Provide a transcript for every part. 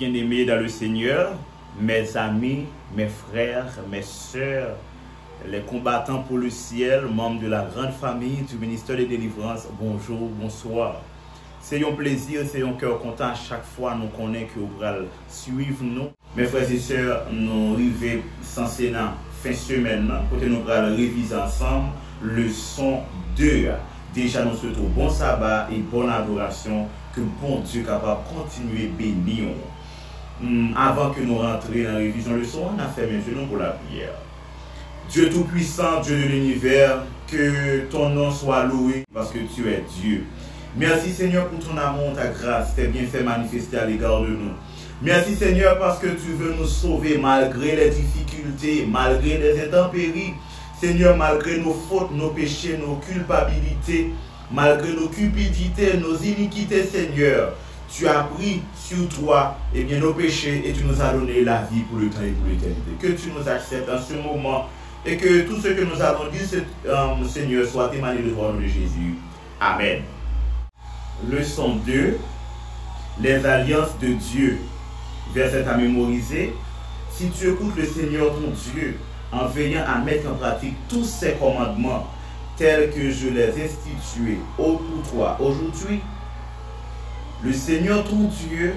Bien-aimés dans le Seigneur, mes amis, mes frères, mes sœurs, les combattants pour le ciel, membres de la grande famille du ministère de délivrance, bonjour, bonsoir. C'est un plaisir, c'est un cœur content à chaque fois nous connaissons que vous allez suivre nous. Mes frères et sœurs, nous arrivons sans Sénat fin semaine, côté nous allons réviser ensemble leçon 2. Déjà nous souhaitons bon sabbat et bonne adoration, que bon Dieu capable de continuer à bénir. Avant que nous rentrions dans la révision leçon, on a fait mes genoux pour la prière. Dieu Tout-Puissant, Dieu de l'univers, que ton nom soit loué parce que tu es Dieu. Merci Seigneur pour ton amour, ta grâce, tes bienfaits manifestés à l'égard de nous. Merci Seigneur parce que tu veux nous sauver malgré les difficultés, malgré les intempéries. Seigneur, malgré nos fautes, nos péchés, nos culpabilités, malgré nos cupidités, nos iniquités, Seigneur, tu as pris sur toi nos péchés et tu nous as donné la vie pour le temps et pour l'éternité. Que tu nous acceptes en ce moment et que tout ce que nous allons dire, Seigneur, soit émané de toi, de Jésus. Amen. Leçon 2, les alliances de Dieu. Verset à mémoriser. Si tu écoutes le Seigneur ton Dieu, en veillant à mettre en pratique tous ses commandements, tels que je les institués pour toi aujourd'hui, le Seigneur ton Dieu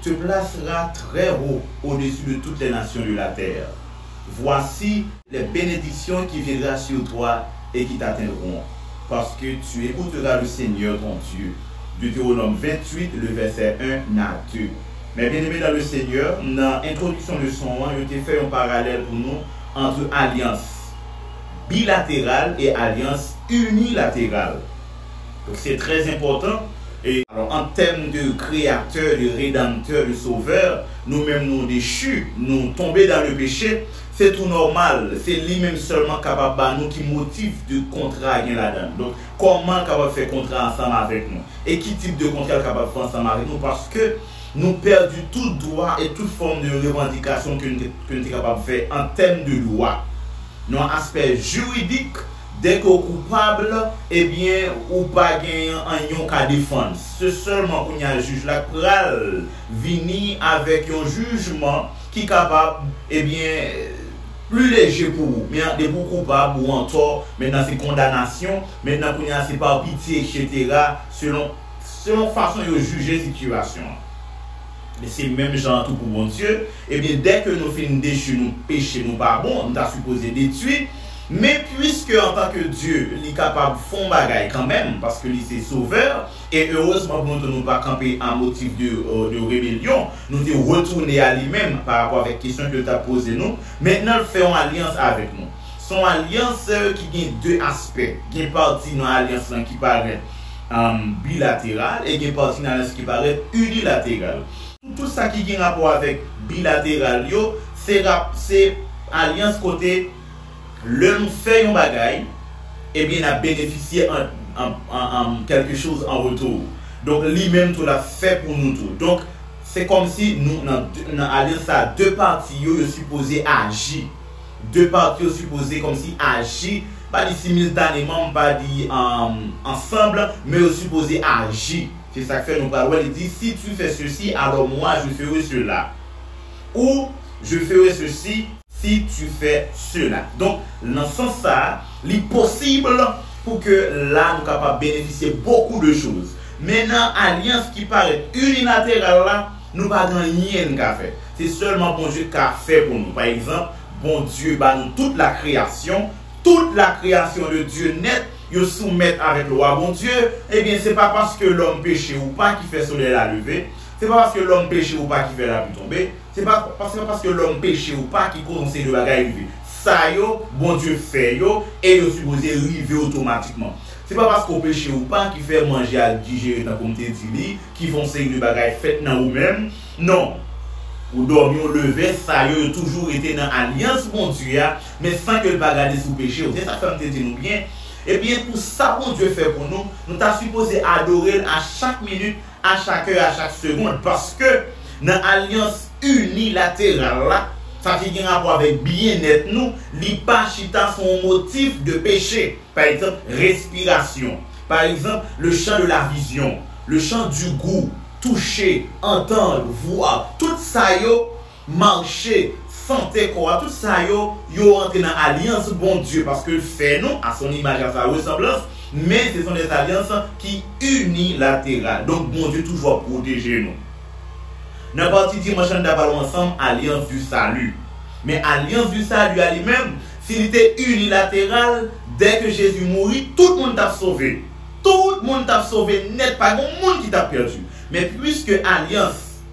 te placera très haut au-dessus de toutes les nations de la terre. Voici les bénédictions qui viendront sur toi et qui t'atteindront, parce que tu écouteras le Seigneur ton Dieu. Deutéronome 28, le verset 1 à 2. Mais bien aimé dans le Seigneur, dans l'introduction de son 1, je t'ai fait un parallèle pour nous entre alliance bilatérale et alliance unilatérale. Donc c'est très important. Et alors, en termes de créateur, de rédempteur, de sauveur, nous-mêmes nous déchus, nous tombés dans le péché, c'est tout normal. C'est lui-même seulement capable de nous qui motive de contrat là-dedans. Donc, comment capable de faire contrat ensemble avec nous? Et qui type de contrat capable de faire ensemble avec nous? Parce que nous perdons tout droit et toute forme de revendication que nous sommes capables de faire en termes de loi. Dans l'aspect juridique, dès qu'on est coupable, eh bien, ou pas gagner un cas de défense. C'est seulement qu'on y a un juge là qui venir avec un jugement qui est capable, eh bien, plus léger pour vous. Mais des beaucoup coupables ou en tort, maintenant c'est condamnation, maintenant qu'on y a c'est par pitié, etc. Selon façon de juger la situation. Mais c'est même genre tout pour bon Dieu. Et bien, dès que nous finissons déchus, nous péchons, nous pas bon, nous sommes supposés détruire. Mais puisque en tant que Dieu, il est capable de faire bagaille quand même, parce que lui c'est sauveur, et heureusement pour nous ne pas camper en motif de rébellion, nous devons retourner à lui-même par rapport à la question que tu as posée nous. Maintenant, nous faisons alliance avec nous. Son alliance qui a deux aspects. Il y a une partie dans l'alliance qui paraît bilatérale et il y a une partie dans l'alliance qui paraît unilatérale. Tout ça qui a rapport avec bilatéral, c'est alliance côté l'homme fait un bagaille et bien a bénéficié en quelque chose en retour. Donc lui-même tout l'a fait pour nous tout. Donc c'est comme si nous dans alliance à deux parties sont supposés agir. Deux parties sont supposés comme si agir, pas dit simultanément, pas dit ensemble, mais sont supposés agir. C'est ça que fait nous parlons. Il dit si tu fais ceci, alors moi je ferai cela. Ou je ferai ceci si tu fais cela. Donc, dans ce sens-là, il est possible pour que là, nous capables de bénéficier beaucoup de choses. Maintenant, alliance qui paraît unilatérale, là, nous pas rien qu'à faire. C'est seulement bon Dieu qui a fait pour nous. Par exemple, bon Dieu, bah, nous, toute la création de Dieu net, ils soumettent avec le roi bon Dieu. Eh bien, c'est pas parce que l'homme péché ou pas qui fait soleil la lever. C'est pas parce que l'homme péché ou pas qui fait la pluie tomber. C'est pas parce que l'homme péché ou pas qui conseille de bagaille arriver. Ça yo, bon Dieu fait yo et yo supposé arriver automatiquement. C'est pas parce qu'on péché ou pas qui fait manger à digérer dans comme t'es dit, qui font série de bagaille faites dans ou même. Non. Ou dormir ou lever, ça yo toujours été dans alliance bon Dieu, mais sans que le bagaille sous péché. C'est ça que dit nous bien. Et bien pour ça bon Dieu fait pour nous, nous t'as supposé adorer à chaque minute, à chaque heure, à chaque seconde, parce que dans l'alliance unilatérale là, ça fait un rapport avec bien-être nous, l'hypachita son motif de péché. Par exemple, respiration. Par exemple, le champ de la vision, le champ du goût. toucher, entendre, voir, tout ça yo marcher, santé quoi, tout ça yo entre dans alliance bon Dieu parce que fait nous à son image à sa ressemblance, mais ce sont des alliances qui unilatérales. Donc bon Dieu toujours protéger nous. Dans partie dimanche nous parlons ensemble alliance du salut. Mais alliance du salut à lui-même, s'il était unilatéral, dès que Jésus mourit, tout le monde t'a sauvé. Tout le monde t'a sauvé net, pas grand monde qui t'a perdu. Mais puisque alliance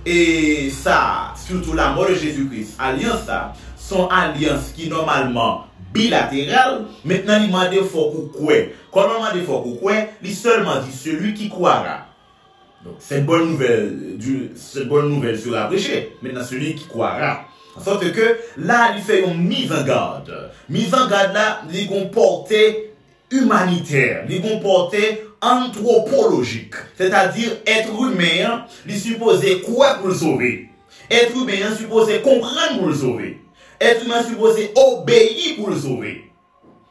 et ça, surtout la mort de Jésus-Christ, alliance ça, sont alliances qui normalement bilatérales, maintenant il m'a dit faut quoi. Quand on m'a dit faut quoi, il seulement dit celui qui croira. Donc cette bonne nouvelle sera prêchée. Maintenant celui qui croira. En sorte que là, il fait une mise en garde. Mise en garde là, il comporte humanitaire, il comporte anthropologique. C'est-à-dire, être humain, il supposé quoi pour le sauver? Être humain supposé comprendre pour le sauver. Être humain supposé obéir pour le sauver.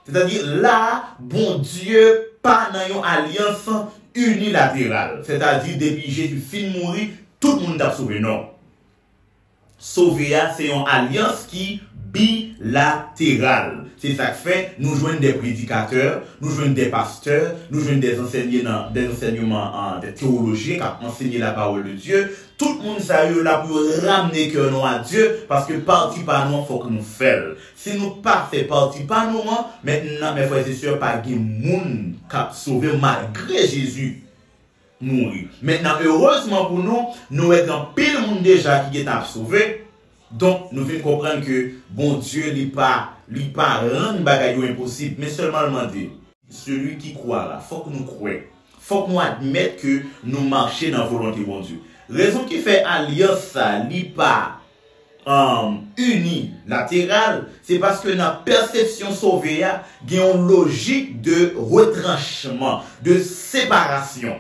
C'est-à-dire, là, bon Dieu, pas dans une alliance unilatérale. C'est-à-dire, depuis Jésus fin mourir, tout le monde a sauvé. Non. Sauver, c'est une alliance qui bilatérale. C'est ça que fait, nous joignons des prédicateurs, nous joignons des pasteurs, nous joignons des enseignements des théologiens qui enseignent la parole de Dieu. Tout le monde sérieux là pour ramener que nous à Dieu, parce que parti par nous, il faut que nous fassions. Si nous pas fait partie par nous, maintenant, mes frères et sœurs, pas de monde qui a sauvé malgré Jésus. Mourir. Maintenant, heureusement pour nous, nous avons pile monde déjà qui est sauvé. Donc, nous venons comprendre que bon Dieu n'est pas rendre bagaille impossible, mais seulement demander. Celui qui croit là, faut que nous croyons. Faut que nous admettions que nous marchons dans la volonté de bon Dieu. Raison qui fait alliance ça, n'est pas unilatérale, c'est parce que dans la perception sauvée, il y a une logique de retranchement, de séparation.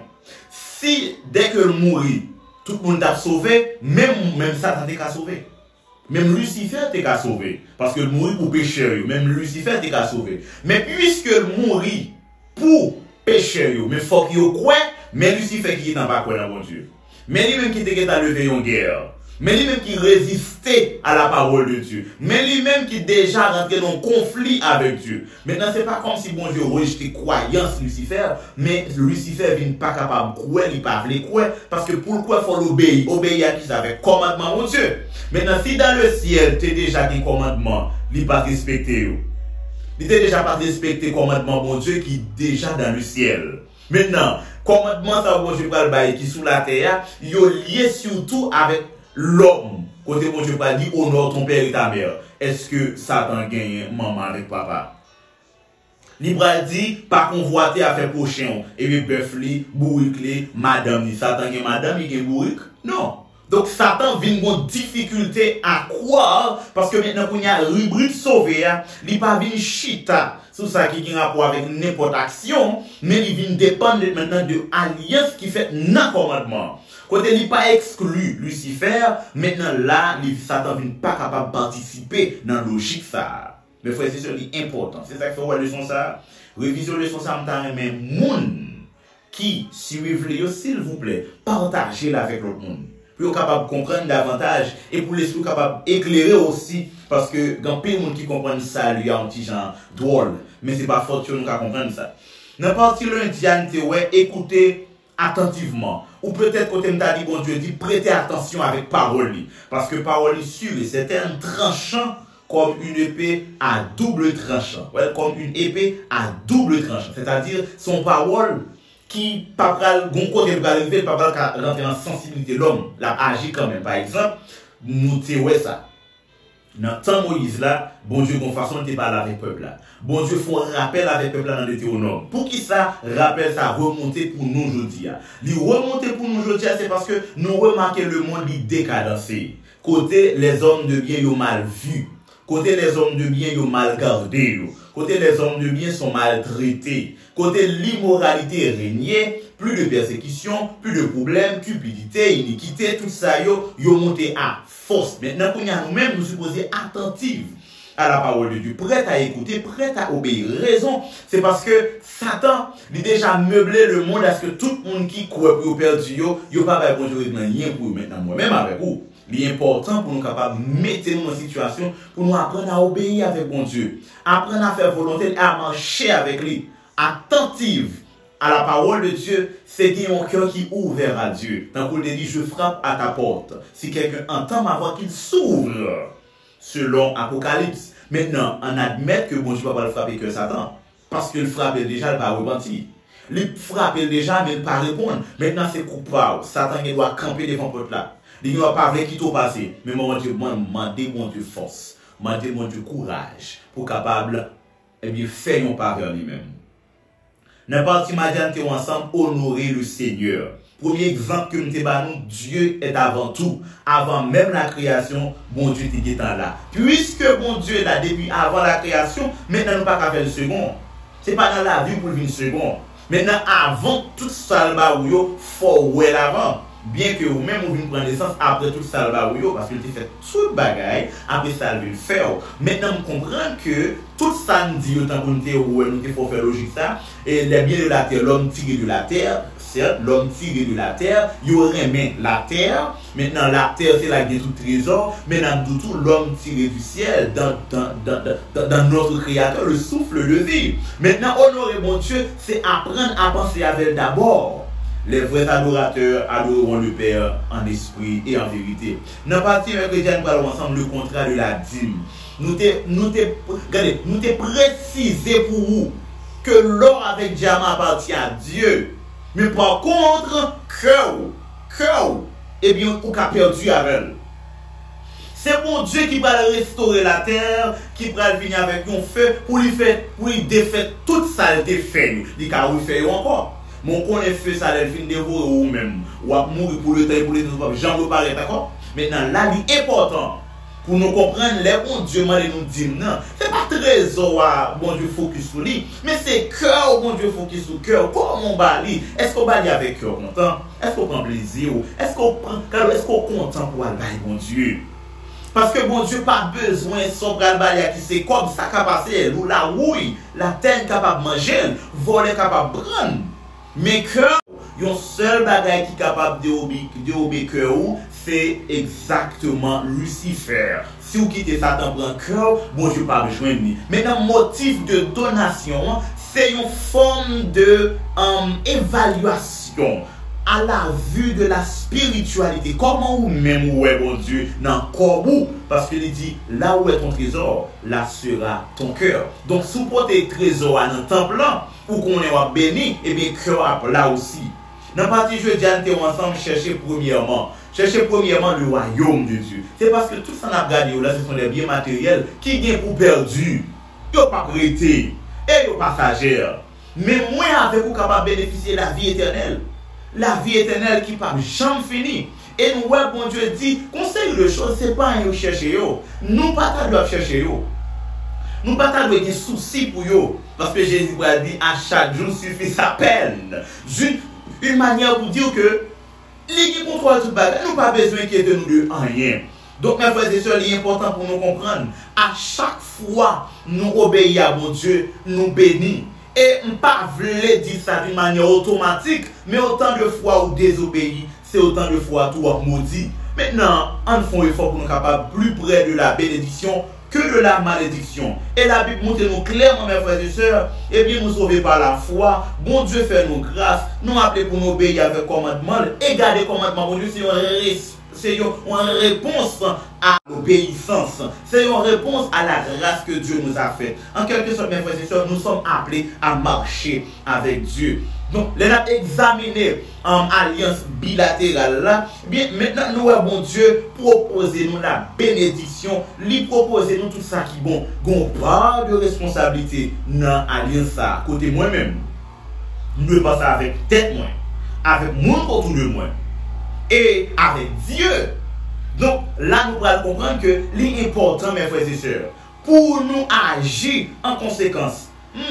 Si dès que le mourit, tout le monde t'a sauvé, même Satan t'a sauvé. Même Lucifer t'a sauvé. Parce que le mourit pour pécher, même Lucifer t'a sauvé. Mais puisque le mourit pour pécher, mais il faut qu'il croit, mais Lucifer qui est en bas dans mon Dieu. Mais lui-même qui t'a levé en guerre. Mais lui-même qui résistait à la parole de Dieu. Mais lui-même qui déjà rentré dans un conflit avec Dieu. Maintenant, ce n'est pas comme si bon Dieu rejetait croyance Lucifer, mais Lucifer n'est pas capable de croire, il n'est pas voulu croire, parce que pourquoi il faut l'obéir? Obéir à qui ça avec commandement mon Dieu. Maintenant, si dans le ciel, tu as déjà des commandements, il n'est pas respecté. Il n'a déjà pas respecté commandement mon Dieu qui est déjà dans le ciel. Maintenant, commandement ça bon Dieu qui est sous la terre, il est lié surtout avec l'homme. Côté bon Dieu pas dit honore ton père et ta mère. Est-ce que Satan gagne maman avec papa? Libra dit pas convoiter à faire prochain et puis bœuf li, bourrique li, madame ni Satan gagne madame, il gagne bourrique? Non. Donc Satan vient une difficulté à croire parce que maintenant qu'on y a rubrique sauvé, il pas vient chita sur ça qui a rapport avec n'importe action, mais il vient dépendre maintenant de alliance qui fait non commandement. Côté il pas exclu Lucifer, maintenant là, Satan vient pas capable de participer dans la logique ça. Mais frère, c'est important. C'est ça qu'il faut leçon ça. Révision leçon ça, mais moun qui suivent les s'il vous plaît, partagez-la avec l'autre monde. Pour capable de comprendre davantage et pour les capable d'éclairer aussi parce que quand plein de monde qui comprennent ça, il y a un petit genre drôle, mais c'est pas fort que nous comprendre ça. Dans partie lundi, écoutez attentivement. Ou peut-être côté m'ta dit bon Dieu dit prêtez attention avec parole parce que parole est sûre et c'est un tranchant comme une épée à double tranchant. Ouais, comme une épée à double tranchant, c'est-à-dire son parole qui pas pral gon côté va lever pas pral rentrer en sensibilité l'homme l'a agi quand même. Par exemple, nous te ouais ça. Dans temps Moïse là, bon Dieu qu'on façon te parler avec peuple là. Bon Dieu font rappel avec peuple là dans Deutéronome. Pour qui ça rappel ça remonter pour nous aujourd'hui. Li remonter pour nous aujourd'hui c'est parce que nous remarquons le monde li décadencé. Côté les hommes de bien yo mal vus. Côté les hommes de bien yo mal gardés. Côté les hommes de bien sont maltraités. Côté l'immoralité régnait, plus de persécution, plus de problèmes, cupidité, iniquité, tout ça yo monté à force. Maintenant qu'on y a nous-mêmes nous supposons attentifs à la parole de Dieu, prête à écouter, prête à obéir. Raison, c'est parce que Satan, il a déjà meublé le monde à ce que tout le monde qui croit pour perdu, il pas va bonjour rien pour maintenant moi-même avec vous. Il est important pour nous capables de mettre nous en situation pour nous apprendre à obéir avec bon Dieu, apprendre à faire volonté, à marcher avec lui, attentive à la parole de Dieu, c'est qu'il y a un cœur qui est ouvert à Dieu. Tant qu'on dit, je frappe à ta porte. Si quelqu'un entend ma voix, qu'il s'ouvre. Selon Apocalypse. Maintenant, on admet que bon Dieu ne va pas le frapper que Satan. Parce que le frappe déjà, il va repentir. Le frappe déjà, mais il ne va pas répondre. Maintenant, c'est coupable. Satan il doit camper devant la porte là. Il ne doit pas avec qui tout passer. Mais mon Dieu, moi, demandez mon Dieu force. Demandez mon Dieu courage. Pour capable, eh bien, faire un pas vers lui-même. N'importe qui ensemble honorer le Seigneur. Premier exemple que nous avons, Dieu est avant tout. Avant même la création, bon Dieu était là. Puisque bon Dieu est là depuis avant la création, maintenant nous ne pouvons pas faire le second. Ce n'est pas dans la vie pour le second. Maintenant, avant tout ça, il faut voir l'avant. Bien que vous-même, vous venez prendre naissance après tout ça, parce qu'il a fait tout le bagage, après ça, il le faire. Maintenant, vous comprenez que tout ça nous dit, autant que nous faut faire logique ça, et les biens de la terre, l'homme tiré de la terre, certes, l'homme tiré de la terre, il aurait mis la terre, maintenant la terre c'est la guerre tout trésor, maintenant tout l'homme tiré du ciel, dans notre créateur, le souffle de vie. Maintenant, honorer mon Dieu, c'est apprendre à penser avec d'abord. Les vrais adorateurs adoreront le Père en esprit et en vérité. Dans la partie chrétienne, nous parlons ensemble le contrat de la dîme. Nous t'ai précisé pour vous que l'or avec diamant appartient à Dieu. Mais par contre, cœur, eh bien, on a perdu avec elle. C'est mon Dieu qui va restaurer la terre, qui va venir avec un feu pour lui défaire toute saleté fait. Il va lui faire encore. Mon connaît fait ça, elle finit dévorer ou même, ou à mourir pour le temps, pour les temps, j'en reparle, d'accord? Maintenant, là, il est important pour nous comprendre, les bons Dieu m'a nous dit non, c'est pas trésor, bon Dieu focus sur lui, mais c'est cœur, bon Dieu focus sur cœur. Comment on bali? Est-ce qu'on bali avec cœur content? Est-ce qu'on prend plaisir? Est-ce qu'on content pour aller, bon Dieu? Parce que bon Dieu pas besoin de son bali qui c'est comme ça capable, ou la rouille, la terre capable de manger, voler capable de prendre. Mais cœur, un seul bagage qui est capable d'obéir cœur, c'est exactement Lucifer. Si vous quittez Satan pour un cœur, bon Dieu pas besoin de lui. Maintenant, motif de donation, c'est une forme de évaluation à la vue de la spiritualité. Comment vous-même, où est bon Dieu, dans le corps, parce qu'il dit, là où est ton trésor, là sera ton cœur. Donc, si vous portez le trésor à un temple, ou qu'on est béni, et bien, cœur là aussi. Dans la partie jeudi, nous ensemble chercher premièrement le royaume de Dieu. C'est parce que tout ça n'a pas regardé là, ce sont des biens matériels qui sont pour perdus. Ils n'ont pas prêté, et ils n'ont pas passagers. Mais moi, avec vous, capable de bénéficier de la vie éternelle. La vie éternelle qui ne peut jamais finir. Et nous, bon Dieu dit, conseil de choses, ce n'est pas un chercher. Nous, pas doivent chercher. Nous pas avoir des soucis pour eux. Parce que Jésus a dit, à chaque jour suffit sa peine. Une manière pour dire que, les qui contrôlent tout le bagage, nous pas besoin qu'il y ait de nous de rien. Donc, mes frères et sœurs, il est important pour nous comprendre. À chaque fois, nous obéissons à mon Dieu, nous bénissons. Et on ne peut pas dire ça d'une manière automatique, mais autant de fois où désobéit, c'est autant de fois tout maudit. Maintenant, on fait un effort pour nous capables plus près de la bénédiction que de la malédiction. Et la Bible montre nous clairement, mes frères et sœurs, et bien nous sauver par la foi. Bon Dieu fait nous grâce, nous appeler pour nous obéir avec commandement, et garder commandement. Bon Dieu, c'est une réponse à l'obéissance. C'est une réponse à la grâce que Dieu nous a faite. En quelque sorte, mes frères et sœurs, nous sommes appelés à marcher avec Dieu. Donc, les a examiné en alliance bilatérale là, bien maintenant nous bon Dieu proposer nous la bénédiction, lui proposer nous tout ça qui bon, gon pas de responsabilité dans alliance ça côté moi-même. Nous devons passer avec tête moi, avec mon autour de moi et avec Dieu. Donc là nous allons comprendre que l'important mes frères et sœurs pour nous agir en conséquence.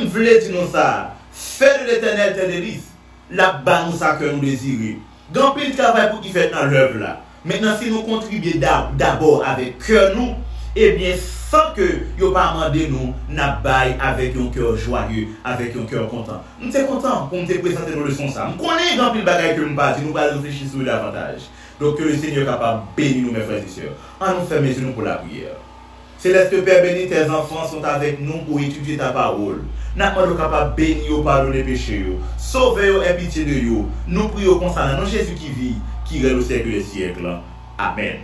Voulez dire nous ça. Fais de l'éternel tes délices, la banque ça que nous désirons. Grand pile travail pour qui fait dans l'œuvre là. Maintenant, si nous contribuons d'abord avec cœur nous, eh bien, sans que yo pas demandé nous, n'a bail avec un cœur joyeux, avec un cœur content. Nous sommes contents pour nous présenter nos leçons ça. Nous connaissons grand pile bagaille que nous pas dit, nous pas réfléchir sur l'avantage. Donc que le Seigneur est capable de bénir nous mes frères et sœurs. On nous fait mes yeux pour la prière. Céleste Père béni, tes enfants sont avec nous pour étudier ta parole. Nous sommes capables de bénir, pardonner les péchés, sauver et pitié de vous. Nous prions concernant Jésus qui vit, qui règne au siècle des siècles. Amen.